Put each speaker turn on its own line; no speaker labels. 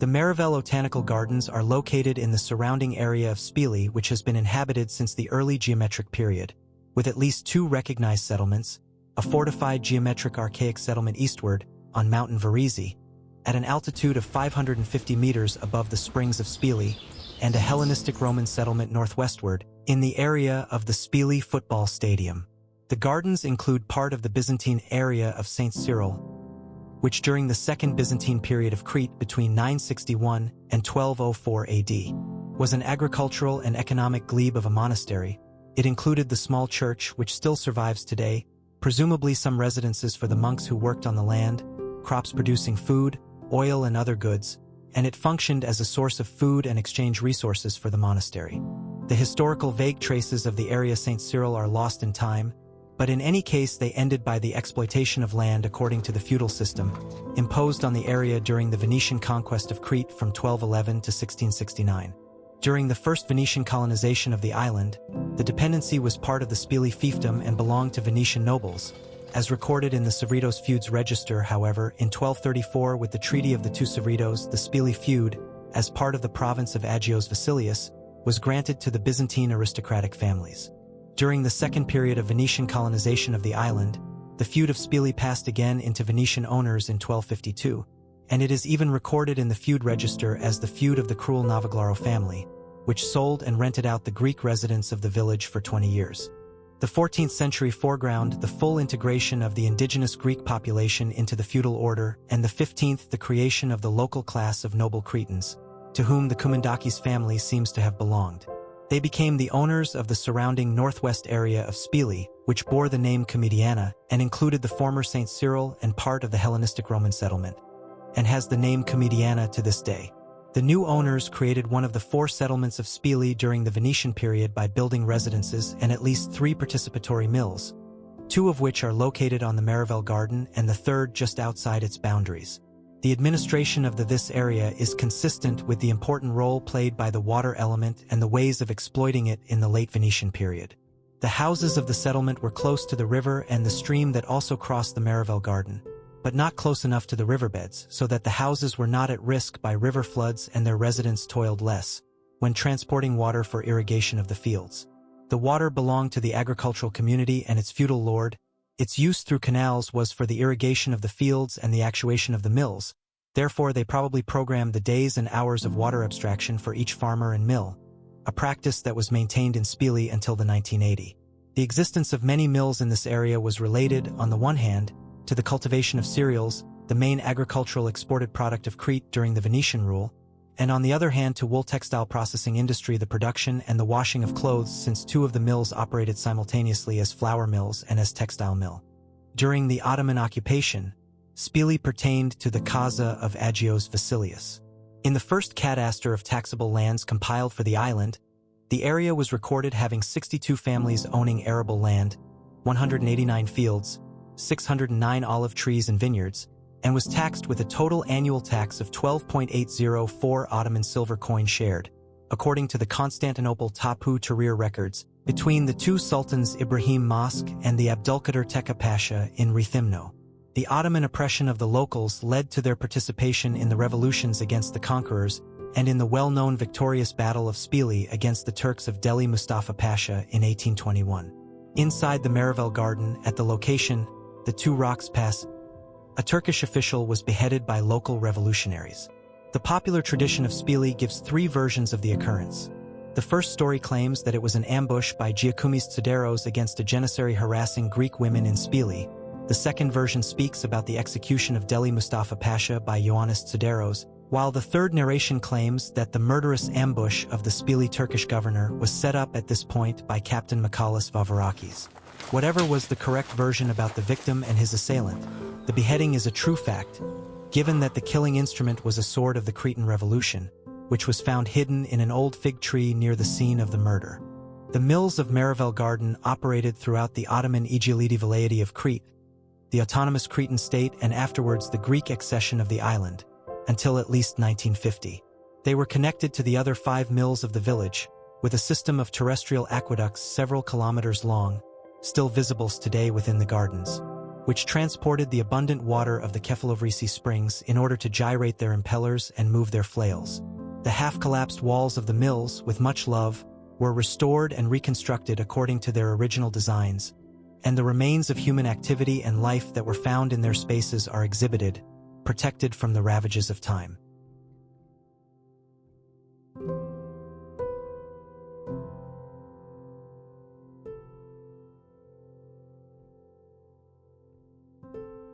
The Maravel Botanical Gardens are located in the surrounding area of Spili, which has been inhabited since the early geometric period, with at least 2 recognized settlements, a fortified geometric archaic settlement eastward, on Mountain Varizi, at an altitude of 550 meters above the springs of Spili, and a Hellenistic Roman settlement northwestward, in the area of the Spili football stadium. The gardens include part of the Byzantine area of St. Cyril, which during the Second Byzantine period of Crete between 961 and 1204 AD, was an agricultural and economic glebe of a monastery. It included the small church, which still survives today, presumably some residences for the monks who worked on the land, crops producing food, oil and other goods, and it functioned as a source of food and exchange resources for the monastery. The historical vague traces of the area St. Cyril are lost in time, but in any case they ended by the exploitation of land according to the feudal system, imposed on the area during the Venetian conquest of Crete from 1211 to 1669. During the first Venetian colonization of the island, the dependency was part of the Spili fiefdom and belonged to Venetian nobles. As recorded in the Savritos feuds register, however, in 1234 with the Treaty of the Two Savritos, the Spili feud, as part of the province of Agios Vasilius, was granted to the Byzantine aristocratic families. During the second period of Venetian colonization of the island, the feud of Spili passed again into Venetian owners in 1252, and it is even recorded in the feud register as the feud of the cruel Novoglaro family, which sold and rented out the Greek residents of the village for 20 years. The 14th century foreground the full integration of the indigenous Greek population into the feudal order, and the 15th the creation of the local class of noble Cretans, to whom the Koumendakis family seems to have belonged. They became the owners of the surrounding northwest area of Spili, which bore the name Comediana and included the former St. Cyril and part of the Hellenistic Roman settlement, and has the name Comediana to this day. The new owners created one of the 4 settlements of Spili during the Venetian period by building residences and at least 3 participatory mills, 2 of which are located on the Maravel Garden and the 3rd just outside its boundaries. The administration of this area is consistent with the important role played by the water element and the ways of exploiting it in the late Venetian period. The houses of the settlement were close to the river and the stream that also crossed the Maravel Garden, but not close enough to the riverbeds so that the houses were not at risk by river floods and their residents toiled less when transporting water for irrigation of the fields. The water belonged to the agricultural community and its feudal lord. Its use through canals was for the irrigation of the fields and the actuation of the mills. Therefore, they probably programmed the days and hours of water abstraction for each farmer and mill, a practice that was maintained in Spili until the 1980. The existence of many mills in this area was related, on the one hand, to the cultivation of cereals, the main agricultural exported product of Crete during the Venetian rule, and on the other hand to wool textile processing industry, the production and the washing of clothes, since 2 of the mills operated simultaneously as flour mills and as textile mill. During the Ottoman occupation, Spili pertained to the Casa of Agios Vasilius. In the first cadaster of taxable lands compiled for the island, the area was recorded having 62 families owning arable land, 189 fields, 609 olive trees and vineyards, and was taxed with a total annual tax of 12.804 Ottoman silver coin shared, according to the Constantinople Tapu Tahrir records, between the 2 sultans Ibrahim Mosque and the Abdulkadir Teka Pasha in Rethymno. The Ottoman oppression of the locals led to their participation in the revolutions against the conquerors and in the well-known victorious Battle of Spili against the Turks of Deli Mustafa Pasha in 1821. Inside the Maravel Garden, at the location, the 2 Rocks Pass, a Turkish official was beheaded by local revolutionaries. The popular tradition of Spili gives 3 versions of the occurrence. The first story claims that it was an ambush by Giacomis Tsideros against a janissary harassing Greek women in Spili. The second version speaks about the execution of Deli Mustafa Pasha by Ioannis Tsideros, while the third narration claims that the murderous ambush of the Spili Turkish governor was set up at this point by Captain Michalis Vavarakis. Whatever was the correct version about the victim and his assailant, the beheading is a true fact, given that the killing instrument was a sword of the Cretan Revolution, which was found hidden in an old fig tree near the scene of the murder. The mills of Maravel Garden operated throughout the Ottoman Aegialidi Vilayeti of Crete, the autonomous Cretan state, and afterwards the Greek accession of the island, until at least 1950. They were connected to the other 5 mills of the village, with a system of terrestrial aqueducts several kilometers long, still visible today within the gardens. which transported the abundant water of the Kefalovrisi springs in order to gyrate their impellers and move their flails. The half-collapsed walls of the mills, with much love, were restored and reconstructed according to their original designs, and the remains of human activity and life that were found in their spaces are exhibited, protected from the ravages of time.